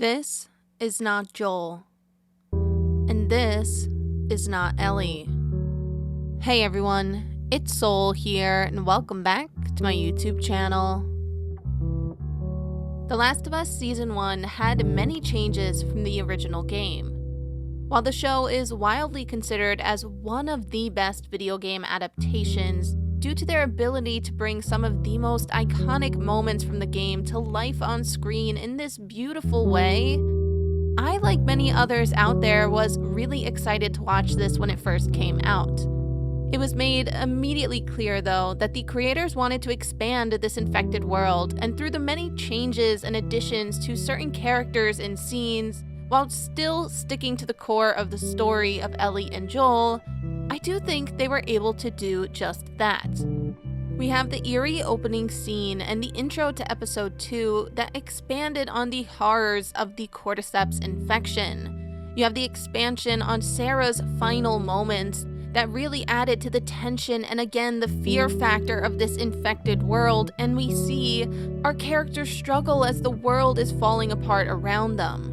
This is not Joel. And this is not Ellie. Hey everyone, it's Soul here, and welcome back to my YouTube channel. The Last of Us Season 1 had many changes from the original game. While the show is widely considered as one of the best video game adaptations, due to their ability to bring some of the most iconic moments from the game to life on screen in this beautiful way, I, like many others out there, was really excited to watch this when it first came out. It was made immediately clear, though, that the creators wanted to expand this infected world, and through the many changes and additions to certain characters and scenes, while still sticking to the core of the story of Ellie and Joel, I do think they were able to do just that. We have the eerie opening scene and the intro to episode 2 that expanded on the horrors of the cordyceps infection. You have the expansion on Sarah's final moments that really added to the tension and again the fear factor of this infected world, and we see our characters struggle as the world is falling apart around them.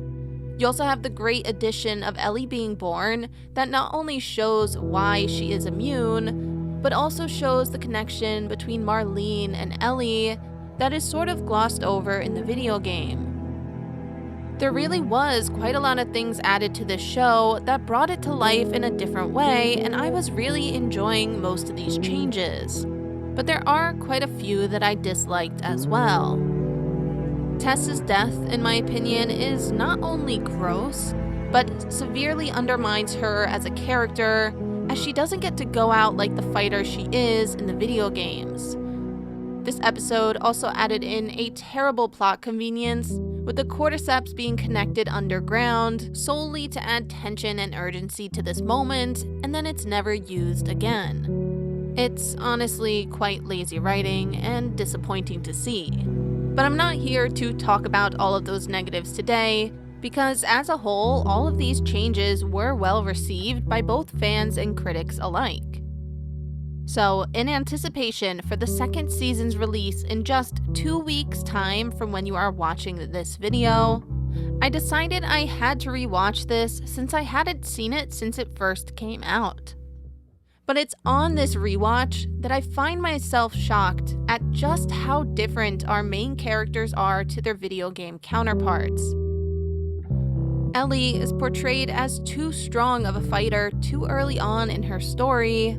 You also have the great addition of Ellie being born that not only shows why she is immune, but also shows the connection between Marlene and Ellie that is sort of glossed over in the video game. There really was quite a lot of things added to this show that brought it to life in a different way, and I was really enjoying most of these changes. But there are quite a few that I disliked as well. Tess's death, in my opinion, is not only gross, but severely undermines her as a character, as she doesn't get to go out like the fighter she is in the video games. This episode also added in a terrible plot convenience, with the cordyceps being connected underground solely to add tension and urgency to this moment, and then it's never used again. It's honestly quite lazy writing and disappointing to see. But I'm not here to talk about all of those negatives today, because as a whole, all of these changes were well received by both fans and critics alike. So, in anticipation for the second season's release in just 2 weeks' time from when you are watching this video, I decided I had to rewatch this since I hadn't seen it since it first came out. But it's on this rewatch that I find myself shocked at just how different our main characters are to their video game counterparts. Ellie is portrayed as too strong of a fighter too early on in her story,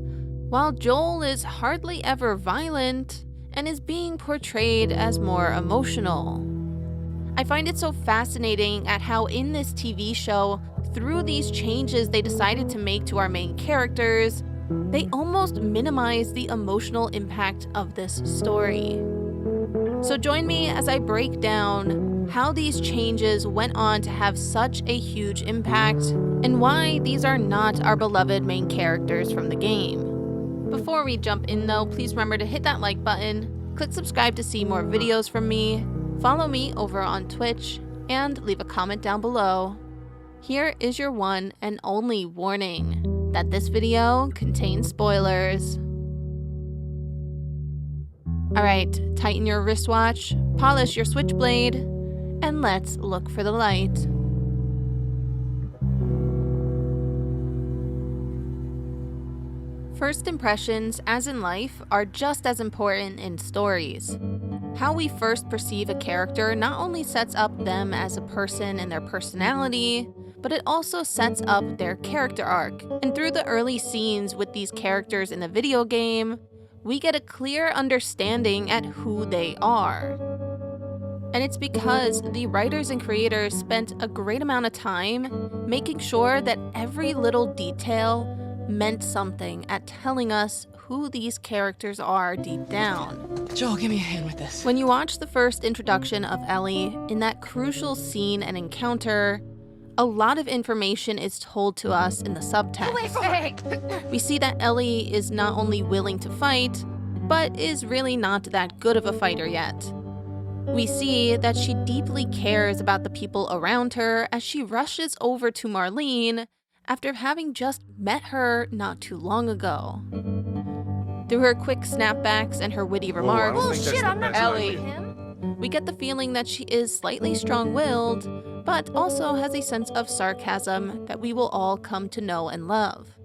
while Joel is hardly ever violent and is being portrayed as more emotional. I find it so fascinating at how in this TV show, through these changes they decided to make to our main characters, they almost minimize the emotional impact of this story. So join me as I break down how these changes went on to have such a huge impact, and why these are not our beloved main characters from the game. Before we jump in though, please remember to hit that like button, click subscribe to see more videos from me, follow me over on Twitch, and leave a comment down below. Here is your one and only warning, that this video contains spoilers. Alright, tighten your wristwatch, polish your switchblade, and let's look for the light. First impressions, as in life, are just as important in stories. How we first perceive a character not only sets up them as a person and their personality, but it also sets up their character arc. And through the early scenes with these characters in the video game, we get a clear understanding at who they are. And it's because the writers and creators spent a great amount of time making sure that every little detail meant something at telling us who these characters are deep down. Joel, give me a hand with this. When you watch the first introduction of Ellie, in that crucial scene and encounter, a lot of information is told to us in the subtext. We see that Ellie is not only willing to fight, but is really not that good of a fighter yet. We see that she deeply cares about the people around her as she rushes over to Marlene after having just met her not too long ago. Through her quick snapbacks and her witty remarks, Bullshit, I'm not Ellie, we get the feeling that she is slightly strong-willed, but also has a sense of sarcasm that we will all come to know and love.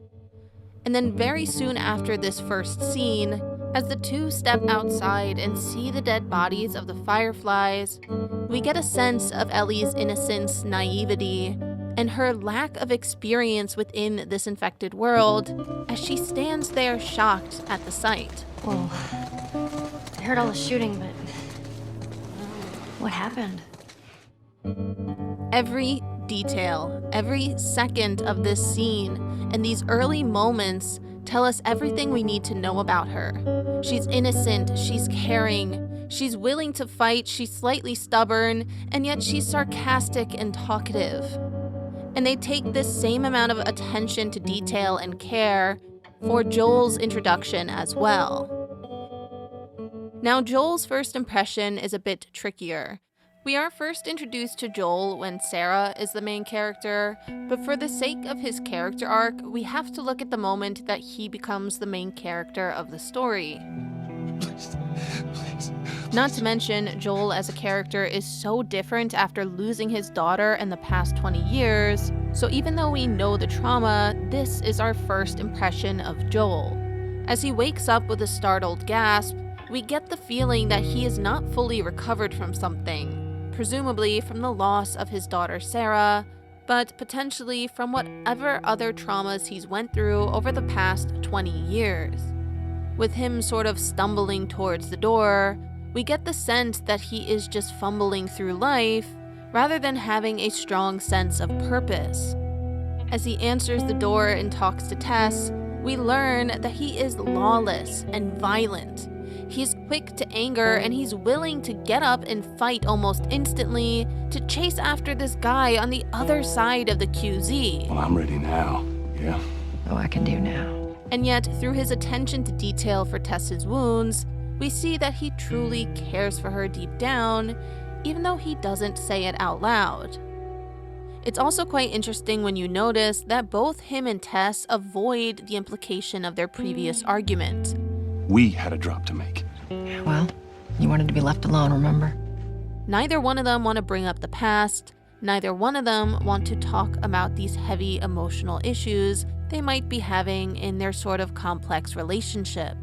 And then very soon after this first scene, as the two step outside and see the dead bodies of the fireflies, we get a sense of Ellie's innocence, naivety, and her lack of experience within this infected world as she stands there shocked at the sight. Whoa. I heard all the shooting, but what happened? Every detail, every second of this scene and these early moments tell us everything we need to know about her. She's innocent, she's caring, she's willing to fight, she's slightly stubborn, and yet she's sarcastic and talkative. And they take this same amount of attention to detail and care for Joel's introduction as well. Now, Joel's first impression is a bit trickier. We are first introduced to Joel when Sarah is the main character, but for the sake of his character arc, we have to look at the moment that he becomes the main character of the story. Please. Not to mention, Joel as a character is so different after losing his daughter in the past 20 years, so even though we know the trauma, this is our first impression of Joel. As he wakes up with a startled gasp, we get the feeling that he is not fully recovered from something. Presumably from the loss of his daughter Sarah, but potentially from whatever other traumas he's went through over the past 20 years. With him sort of stumbling towards the door, we get the sense that he is just fumbling through life rather than having a strong sense of purpose. As he answers the door and talks to Tess, we learn that he is lawless and violent. He's quick to anger and he's willing to get up and fight almost instantly to chase after this guy on the other side of the QZ. Well, I'm ready now, yeah? Oh, I can do now. And yet, through his attention to detail for Tess's wounds, we see that he truly cares for her deep down, even though he doesn't say it out loud. It's also quite interesting when you notice that both him and Tess avoid the implication of their previous argument. We had a drop to make. Well, you wanted to be left alone, remember? Neither one of them want to bring up the past. Neither one of them want to talk about these heavy emotional issues they might be having in their sort of complex relationship.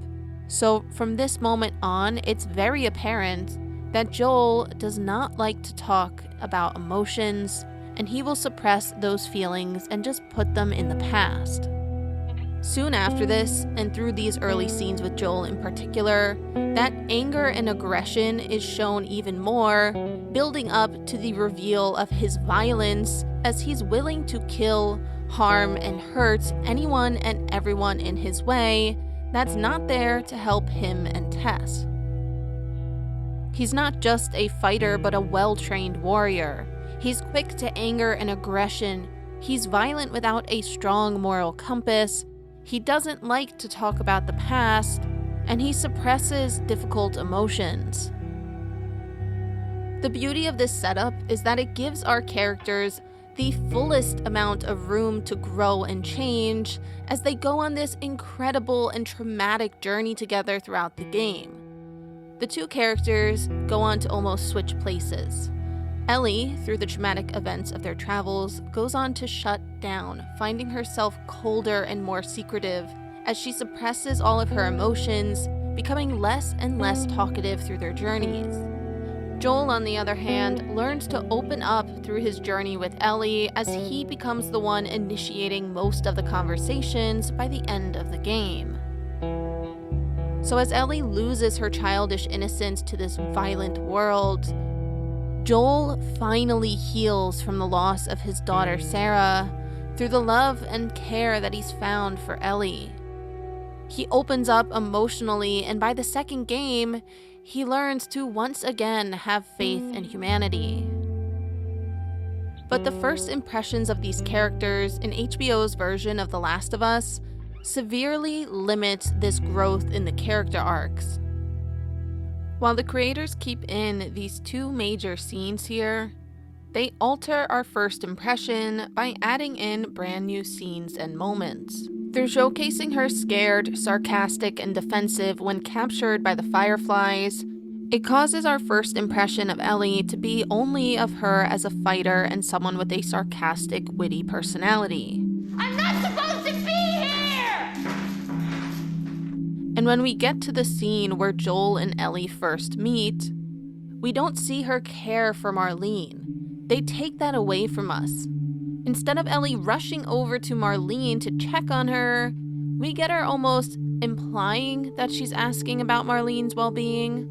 So from this moment on, it's very apparent that Joel does not like to talk about emotions, and he will suppress those feelings and just put them in the past. Soon after this, and through these early scenes with Joel in particular, that anger and aggression is shown even more, building up to the reveal of his violence as he's willing to kill, harm, and hurt anyone and everyone in his way that's not there to help him and Tess. He's not just a fighter but a well-trained warrior. He's quick to anger and aggression. He's violent without a strong moral compass. He doesn't like to talk about the past, and he suppresses difficult emotions. The beauty of this setup is that it gives our characters the fullest amount of room to grow and change as they go on this incredible and traumatic journey together throughout the game. The two characters go on to almost switch places. Ellie, through the traumatic events of their travels, goes on to shut down, finding herself colder and more secretive as she suppresses all of her emotions, becoming less and less talkative through their journeys. Joel, on the other hand, learns to open up through his journey with Ellie as he becomes the one initiating most of the conversations by the end of the game. So as Ellie loses her childish innocence to this violent world, Joel finally heals from the loss of his daughter Sarah through the love and care that he's found for Ellie. He opens up emotionally, and by the second game, he learns to once again have faith in humanity. But the first impressions of these characters in HBO's version of The Last of Us severely limit this growth in the character arcs. While the creators keep in these two major scenes here, they alter our first impression by adding in brand new scenes and moments. Through showcasing her scared, sarcastic, and defensive when captured by the Fireflies, It causes our first impression of Ellie to be only of her as a fighter and someone with a sarcastic, witty personality. I'm not supposed to be here! And when we get to the scene where Joel and Ellie first meet, we don't see her care for Marlene. They take that away from us. Instead of Ellie rushing over to Marlene to check on her, we get her almost implying that she's asking about Marlene's well-being.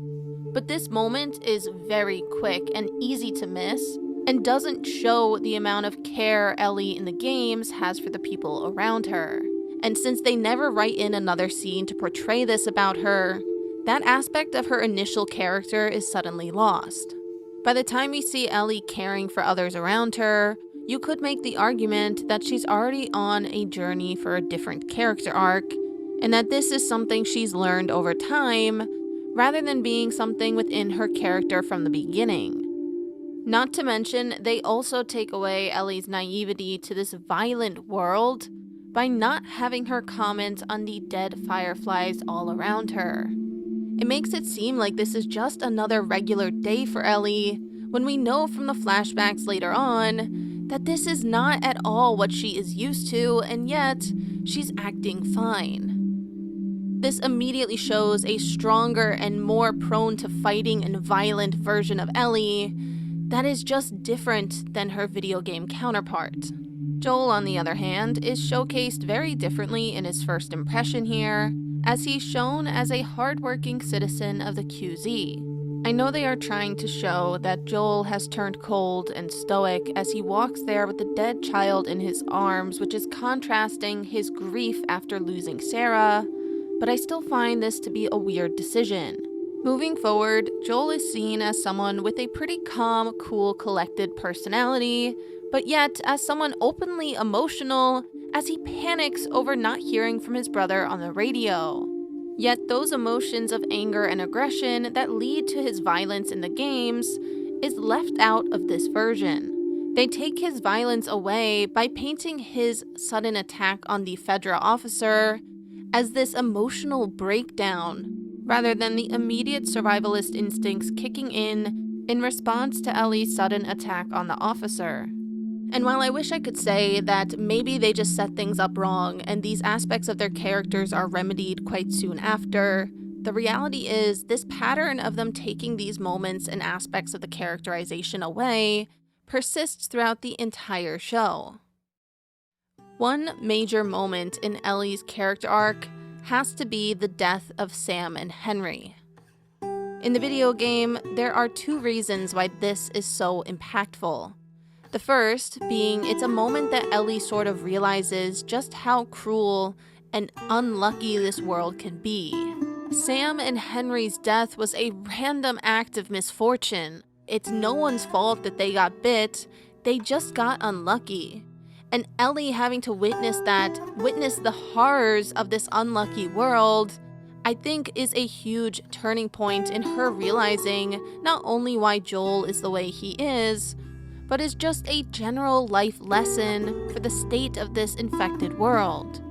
But this moment is very quick and easy to miss, and doesn't show the amount of care Ellie in the games has for the people around her. And since they never write in another scene to portray this about her, that aspect of her initial character is suddenly lost. By the time we see Ellie caring for others around her, you could make the argument that she's already on a journey for a different character arc, and that this is something she's learned over time, rather than being something within her character from the beginning. Not to mention, they also take away Ellie's naivety to this violent world by not having her comment on the dead fireflies all around her. It makes it seem like this is just another regular day for Ellie, when we know from the flashbacks later on that this is not at all what she is used to, and yet she's acting fine. This immediately shows a stronger and more prone to fighting and violent version of Ellie that is just different than her video game counterpart. Joel, on the other hand, is showcased very differently in his first impression here, as he's shown as a hardworking citizen of the QZ. I know they are trying to show that Joel has turned cold and stoic as he walks there with the dead child in his arms, which is contrasting his grief after losing Sarah, but I still find this to be a weird decision. Moving forward, Joel is seen as someone with a pretty calm, cool, collected personality, but yet as someone openly emotional as he panics over not hearing from his brother on the radio. Yet those emotions of anger and aggression that lead to his violence in the games is left out of this version. They take his violence away by painting his sudden attack on the Fedra officer as this emotional breakdown, rather than the immediate survivalist instincts kicking in response to Ellie's sudden attack on the officer. And while I wish I could say that maybe they just set things up wrong and these aspects of their characters are remedied quite soon after, the reality is this pattern of them taking these moments and aspects of the characterization away persists throughout the entire show. One major moment in Ellie's character arc has to be the death of Sam and Henry. In the video game, there are two reasons why this is so impactful. The first being it's a moment that Ellie sort of realizes just how cruel and unlucky this world can be. Sam and Henry's death was a random act of misfortune. It's no one's fault that they got bit, they just got unlucky. And Ellie having to witness the horrors of this unlucky world, I think is a huge turning point in her realizing not only why Joel is the way he is, but is just a general life lesson for the state of this infected world.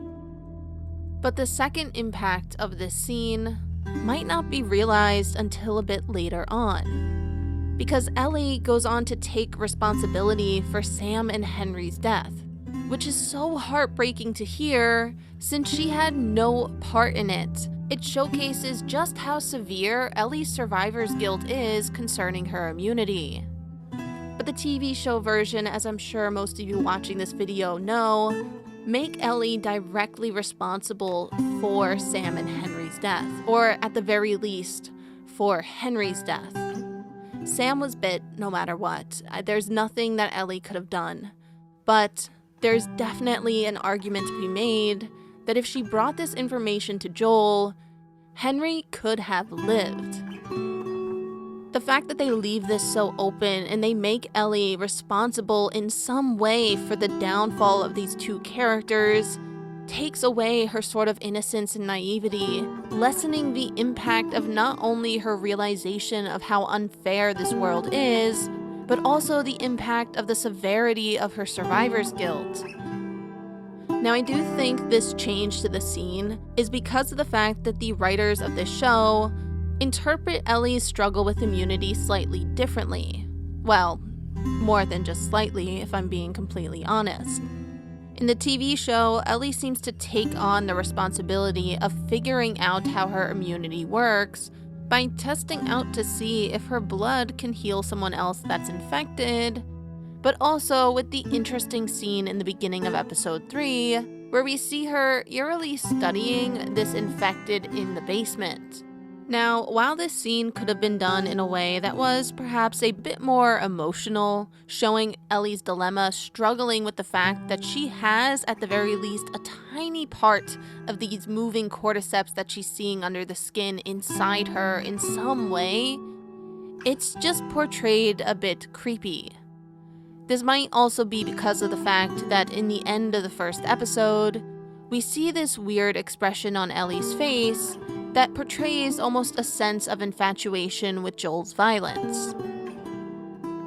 But the second impact of this scene might not be realized until a bit later on, because Ellie goes on to take responsibility for Sam and Henry's death, which is so heartbreaking to hear since she had no part in it. It showcases just how severe Ellie's survivor's guilt is concerning her immunity. But the TV show version, as I'm sure most of you watching this video know, make Ellie directly responsible for Sam and Henry's death, or at the very least, for Henry's death. Sam was bit no matter what. There's nothing that Ellie could have done. But there's definitely an argument to be made that if she brought this information to Joel, Henry could have lived. The fact that they leave this so open and they make Ellie responsible in some way for the downfall of these two characters takes away her sort of innocence and naivety, lessening the impact of not only her realization of how unfair this world is, but also the impact of the severity of her survivor's guilt. Now, I do think this change to the scene is because of the fact that the writers of this show interpret Ellie's struggle with immunity slightly differently. Well, more than just slightly, if I'm being completely honest. In the TV show, Ellie seems to take on the responsibility of figuring out how her immunity works by testing out to see if her blood can heal someone else that's infected, but also with the interesting scene in the beginning of episode 3, where we see her eerily studying this infected in the basement. Now, while this scene could have been done in a way that was perhaps a bit more emotional, showing Ellie's dilemma, struggling with the fact that she has, at the very least, a tiny part of these moving cordyceps that she's seeing under the skin inside her in some way, it's just portrayed a bit creepy. This might also be because of the fact that in the end of the first episode, we see this weird expression on Ellie's face that portrays almost a sense of infatuation with Joel's violence.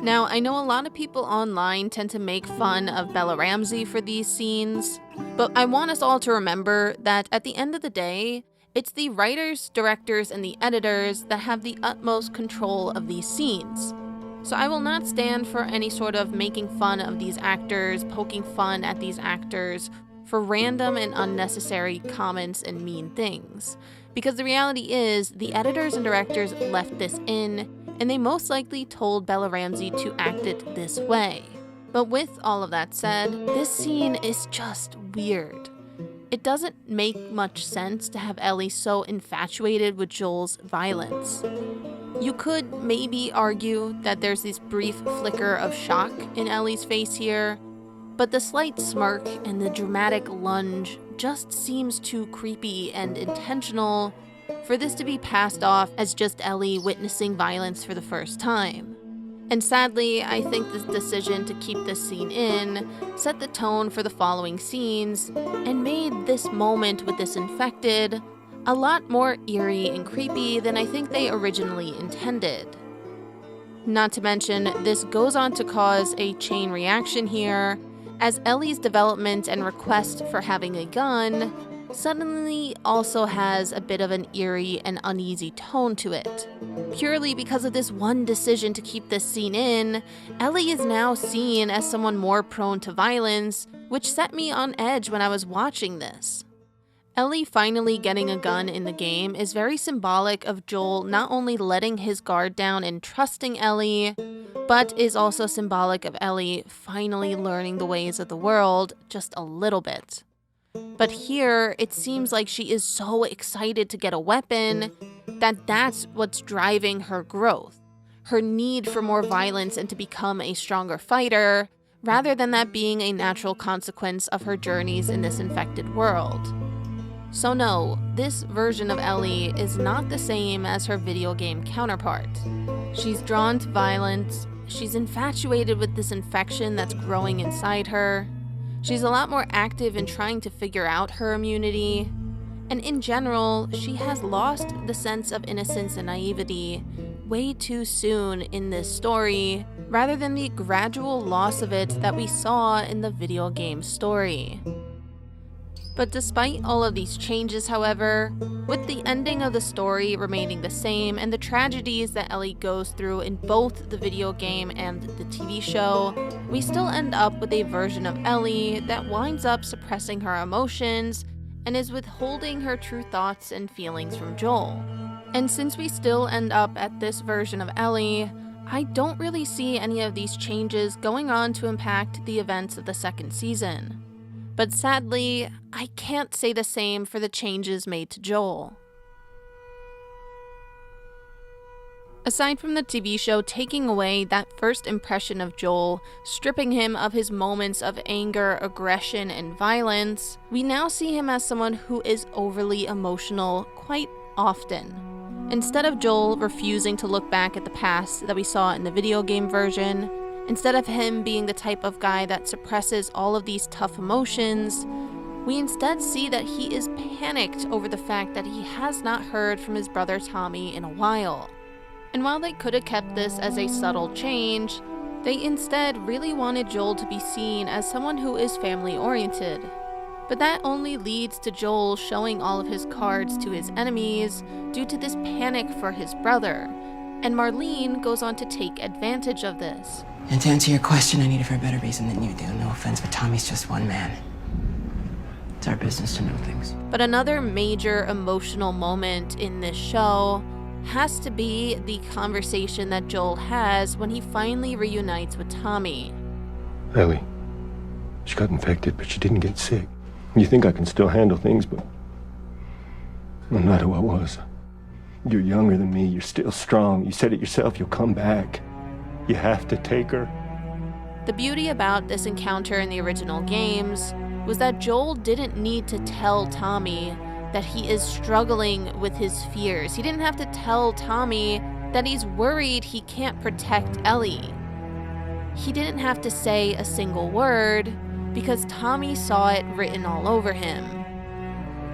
Now, I know a lot of people online tend to make fun of Bella Ramsey for these scenes, but I want us all to remember that at the end of the day, it's the writers, directors, and the editors that have the utmost control of these scenes. So I will not stand for any sort of making fun of these actors, poking fun at these actors for random and unnecessary comments and mean things. Because the reality is, the editors and directors left this in, and they most likely told Bella Ramsey to act it this way. But with all of that said, this scene is just weird. It doesn't make much sense to have Ellie so infatuated with Joel's violence. You could maybe argue that there's this brief flicker of shock in Ellie's face here, but the slight smirk and the dramatic lunge just seems too creepy and intentional for this to be passed off as just Ellie witnessing violence for the first time. And sadly, I think this decision to keep this scene in set the tone for the following scenes and made this moment with this infected a lot more eerie and creepy than I think they originally intended. Not to mention, this goes on to cause a chain reaction here, as Ellie's development and request for having a gun suddenly also has a bit of an eerie and uneasy tone to it. Purely because of this one decision to keep this scene in, Ellie is now seen as someone more prone to violence, which set me on edge when I was watching this. Ellie finally getting a gun in the game is very symbolic of Joel not only letting his guard down and trusting Ellie, but is also symbolic of Ellie finally learning the ways of the world just a little bit. But here, it seems like she is so excited to get a weapon that that's what's driving her growth, her need for more violence and to become a stronger fighter, rather than that being a natural consequence of her journeys in this infected world. So no, this version of Ellie is not the same as her video game counterpart. She's drawn to violence, she's infatuated with this infection that's growing inside her, she's a lot more active in trying to figure out her immunity, and in general, she has lost the sense of innocence and naivety way too soon in this story, rather than the gradual loss of it that we saw in the video game story. But despite all of these changes, however, with the ending of the story remaining the same and the tragedies that Ellie goes through in both the video game and the TV show, we still end up with a version of Ellie that winds up suppressing her emotions and is withholding her true thoughts and feelings from Joel. And since we still end up at this version of Ellie, I don't really see any of these changes going on to impact the events of the second season. But sadly, I can't say the same for the changes made to Joel. Aside from the TV show taking away that first impression of Joel, stripping him of his moments of anger, aggression, and violence, we now see him as someone who is overly emotional quite often. Instead of Joel refusing to look back at the past that we saw in the video game version, instead of him being the type of guy that suppresses all of these tough emotions, we instead see that he is panicked over the fact that he has not heard from his brother Tommy in a while. And while they could have kept this as a subtle change, they instead really wanted Joel to be seen as someone who is family-oriented. But that only leads to Joel showing all of his cards to his enemies due to this panic for his brother, and Marlene goes on to take advantage of this. And to answer your question, I need it for a better reason than you do. No offense, but Tommy's just one man. It's our business to know things. But another major emotional moment in this show has to be the conversation that Joel has when he finally reunites with Tommy. Ellie, she got infected, but she didn't get sick. You think I can still handle things, but no matter what was. You're younger than me. You're still strong. You said it yourself. You'll come back. You have to take her. The beauty about this encounter in the original games was that Joel didn't need to tell Tommy that he is struggling with his fears. He didn't have to tell Tommy that he's worried he can't protect Ellie. He didn't have to say a single word because Tommy saw it written all over him.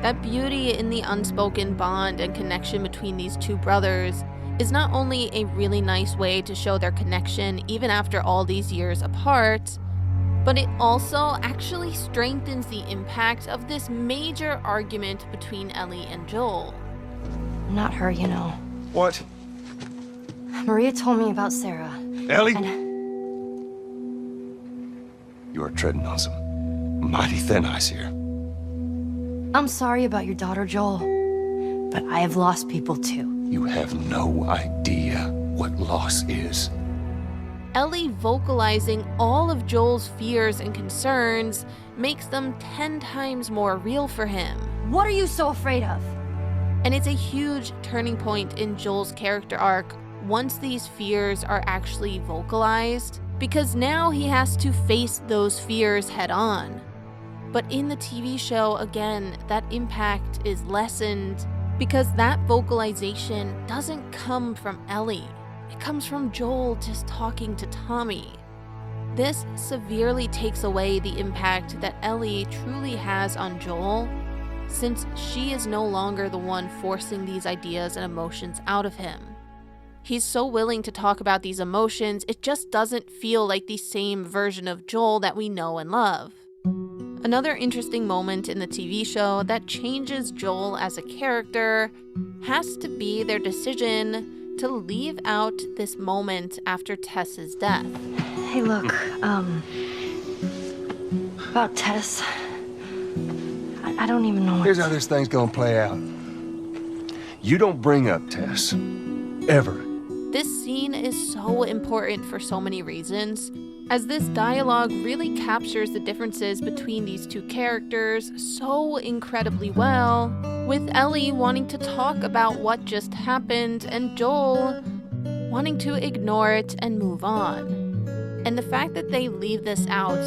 That beauty in the unspoken bond and connection between these two brothers is not only a really nice way to show their connection even after all these years apart, but it also actually strengthens the impact of this major argument between Ellie and Joel. Not her, you know. What? Maria told me about Sarah. Ellie? And You are treading on some mighty thin ice here. I'm sorry about your daughter, Joel, but I have lost people too. You have no idea what loss is. Ellie vocalizing all of Joel's fears and concerns makes them 10 times more real for him. What are you so afraid of? And it's a huge turning point in Joel's character arc once these fears are actually vocalized, because now he has to face those fears head on. But in the TV show, again, that impact is lessened because that vocalization doesn't come from Ellie. It comes from Joel just talking to Tommy. This severely takes away the impact that Ellie truly has on Joel, since she is no longer the one forcing these ideas and emotions out of him. He's so willing to talk about these emotions, it just doesn't feel like the same version of Joel that we know and love. Another interesting moment in the TV show that changes Joel as a character has to be their decision to leave out this moment after Tess's death. Hey, look, about Tess, I don't even know what Here's how this thing's gonna play out. You don't bring up Tess. Ever. This scene is so important for so many reasons, as this dialogue really captures the differences between these two characters so incredibly well, with Ellie wanting to talk about what just happened and Joel wanting to ignore it and move on. And the fact that they leave this out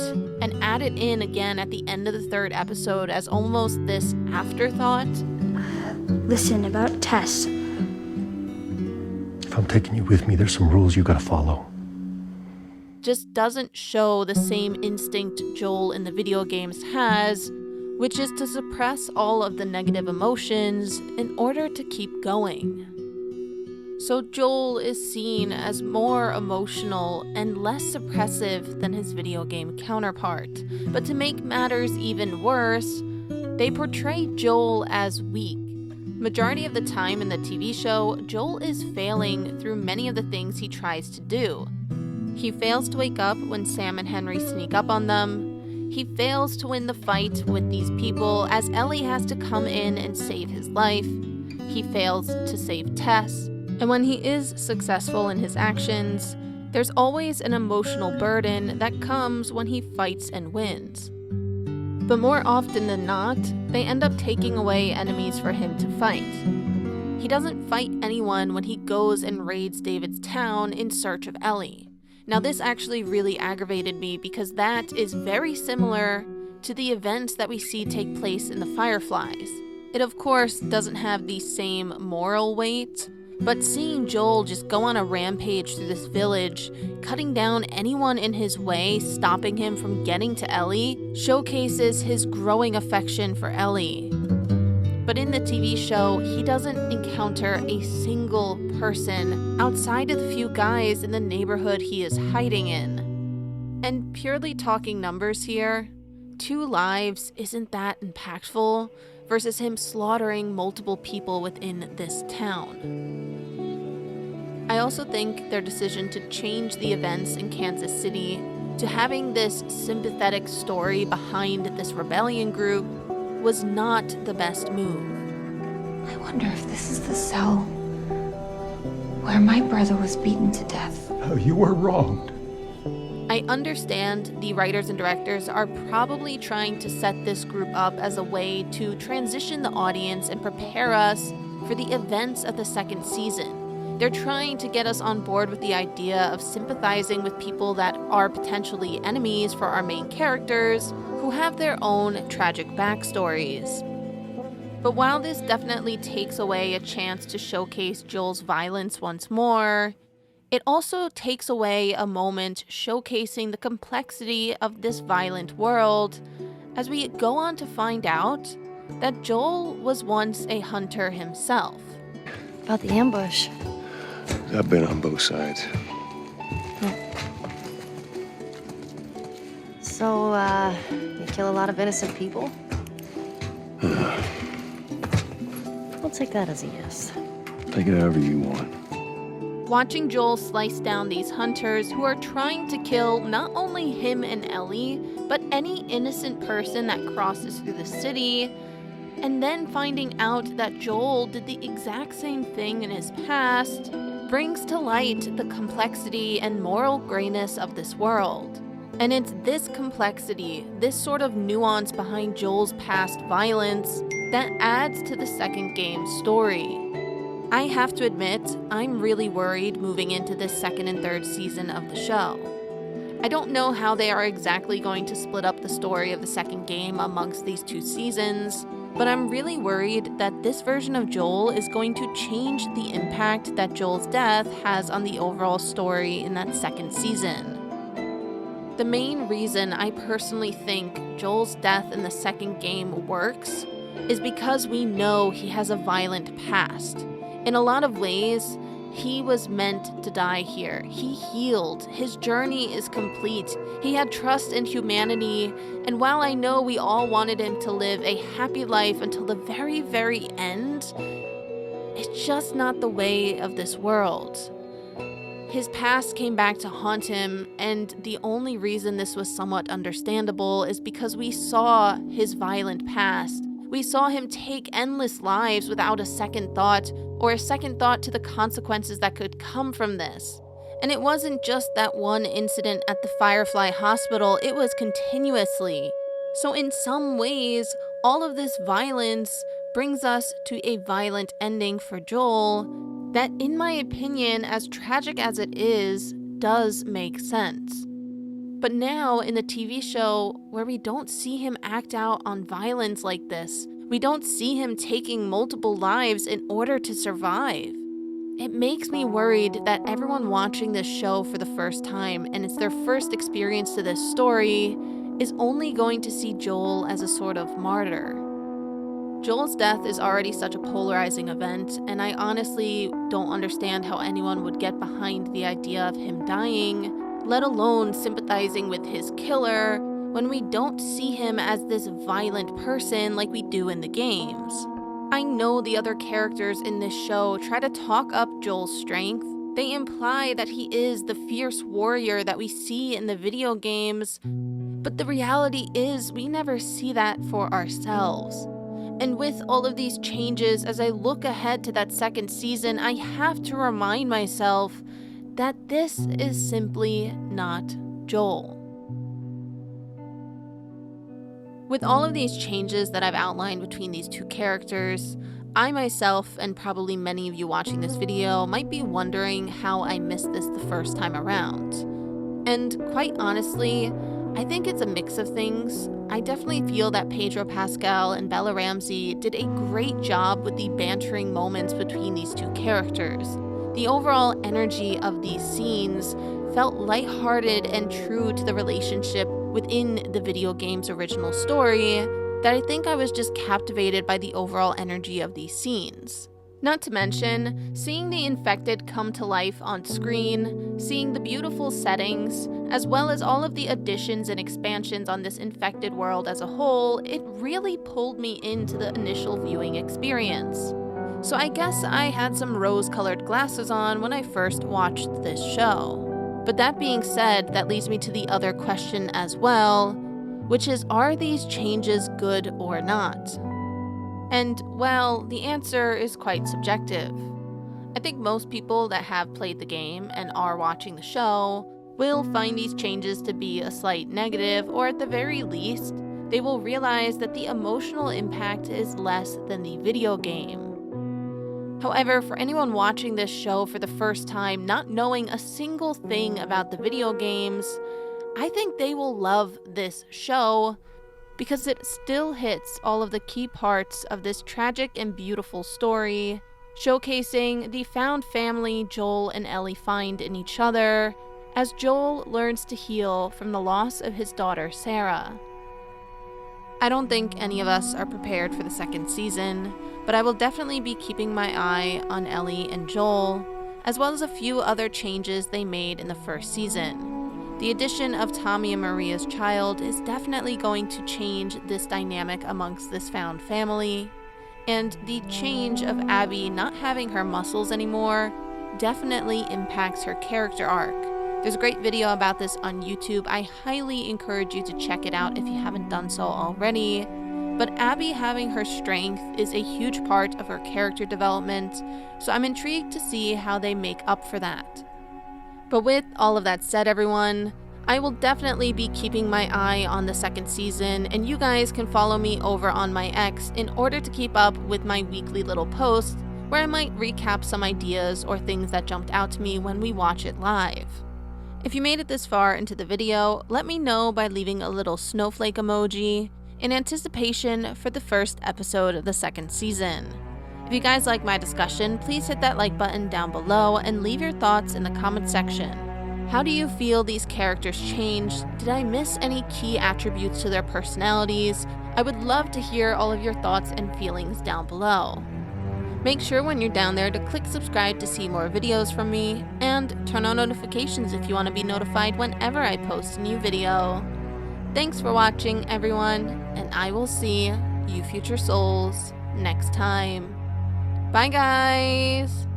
and add it in again at the end of the 3rd episode as almost this afterthought. Listen, about Tess. If I'm taking you with me, there's some rules you gotta follow. Just doesn't show the same instinct Joel in the video games has, which is to suppress all of the negative emotions in order to keep going. So Joel is seen as more emotional and less suppressive than his video game counterpart. But to make matters even worse, they portray Joel as weak. Majority of the time in the TV show, Joel is failing through many of the things he tries to do. He fails to wake up when Sam and Henry sneak up on them. He fails to win the fight with these people as Ellie has to come in and save his life. He fails to save Tess. And when he is successful in his actions, there's always an emotional burden that comes when he fights and wins. But more often than not, they end up taking away enemies for him to fight. He doesn't fight anyone when he goes and raids David's town in search of Ellie. Now this actually really aggravated me because that is very similar to the events that we see take place in the Fireflies. It of course doesn't have the same moral weight, but seeing Joel just go on a rampage through this village, cutting down anyone in his way, stopping him from getting to Ellie, showcases his growing affection for Ellie. But in the TV show, he doesn't encounter a single person outside of the few guys in the neighborhood he is hiding in. And purely talking numbers here, 2 lives isn't that impactful versus him slaughtering multiple people within this town. I also think their decision to change the events in Kansas City to having this sympathetic story behind this rebellion group was not the best move. I wonder if this is the cell where my brother was beaten to death. Oh, you were wronged. I understand the writers and directors are probably trying to set this group up as a way to transition the audience and prepare us for the events of the second season. They're trying to get us on board with the idea of sympathizing with people that are potentially enemies for our main characters who have their own tragic backstories. But while this definitely takes away a chance to showcase Joel's violence once more, it also takes away a moment showcasing the complexity of this violent world, as we go on to find out that Joel was once a hunter himself. About the ambush. I've been on both sides. So, you kill a lot of innocent people? We'll take that as a yes. Take it however you want. Watching Joel slice down these hunters who are trying to kill not only him and Ellie, but any innocent person that crosses through the city, and then finding out that Joel did the exact same thing in his past, brings to light the complexity and moral grayness of this world. And it's this complexity, this sort of nuance behind Joel's past violence, that adds to the second game's story. I have to admit, I'm really worried moving into this second and third season of the show. I don't know how they are exactly going to split up the story of the second game amongst these 2 seasons, but I'm really worried that this version of Joel is going to change the impact that Joel's death has on the overall story in that second season. The main reason I personally think Joel's death in the second game works is because we know he has a violent past. In a lot of ways, he was meant to die here. He healed. His journey is complete. He had trust in humanity, and while I know we all wanted him to live a happy life until the very, very end, it's just not the way of this world. His past came back to haunt him, and the only reason this was somewhat understandable is because we saw his violent past. We saw him take endless lives without a second thought, or a second thought to the consequences that could come from this. And it wasn't just that one incident at the Firefly Hospital, it was continuously. So in some ways, all of this violence brings us to a violent ending for Joel that, in my opinion, as tragic as it is, does make sense. But now, in the TV show, where we don't see him act out on violence like this, we don't see him taking multiple lives in order to survive. It makes me worried that everyone watching this show for the first time, and it's their first experience to this story, is only going to see Joel as a sort of martyr. Joel's death is already such a polarizing event, and I honestly don't understand how anyone would get behind the idea of him dying, let alone sympathizing with his killer, when we don't see him as this violent person like we do in the games. I know the other characters in this show try to talk up Joel's strength. They imply that he is the fierce warrior that we see in the video games, but the reality is we never see that for ourselves. And with all of these changes, as I look ahead to that second season, I have to remind myself that this is simply not Joel. With all of these changes that I've outlined between these 2 characters, I myself, and probably many of you watching this video, might be wondering how I missed this the first time around. And quite honestly, I think it's a mix of things. I definitely feel that Pedro Pascal and Bella Ramsey did a great job with the bantering moments between these 2 characters. The overall energy of these scenes felt lighthearted and true to the relationship within the video game's original story, that I think I was just captivated by the overall energy of these scenes. Not to mention, seeing the infected come to life on screen, seeing the beautiful settings, as well as all of the additions and expansions on this infected world as a whole, it really pulled me into the initial viewing experience. So I guess I had some rose-colored glasses on when I first watched this show. But that being said, that leads me to the other question as well, which is, are these changes good or not? And, well, the answer is quite subjective. I think most people that have played the game and are watching the show will find these changes to be a slight negative, or at the very least, they will realize that the emotional impact is less than the video game. However, for anyone watching this show for the first time, not knowing a single thing about the video games, I think they will love this show because it still hits all of the key parts of this tragic and beautiful story, showcasing the found family Joel and Ellie find in each other as Joel learns to heal from the loss of his daughter Sarah. I don't think any of us are prepared for the second season, but I will definitely be keeping my eye on Ellie and Joel, as well as a few other changes they made in the first season. The addition of Tommy and Maria's child is definitely going to change this dynamic amongst this found family, and the change of Abby not having her muscles anymore definitely impacts her character arc. There's a great video about this on YouTube. I highly encourage you to check it out if you haven't done so already. But Abby having her strength is a huge part of her character development, so I'm intrigued to see how they make up for that. But with all of that said, everyone, I will definitely be keeping my eye on the second season, and you guys can follow me over on my X in order to keep up with my weekly little posts where I might recap some ideas or things that jumped out to me when we watch it live. If you made it this far into the video, let me know by leaving a little snowflake emoji in anticipation for the first episode of the second season. If you guys like my discussion, please hit that like button down below and leave your thoughts in the comment section. How do you feel these characters changed? Did I miss any key attributes to their personalities? I would love to hear all of your thoughts and feelings down below. Make sure when you're down there to click subscribe to see more videos from me, and turn on notifications if you want to be notified whenever I post a new video. Thanks for watching, everyone, and I will see you future souls next time. Bye, guys!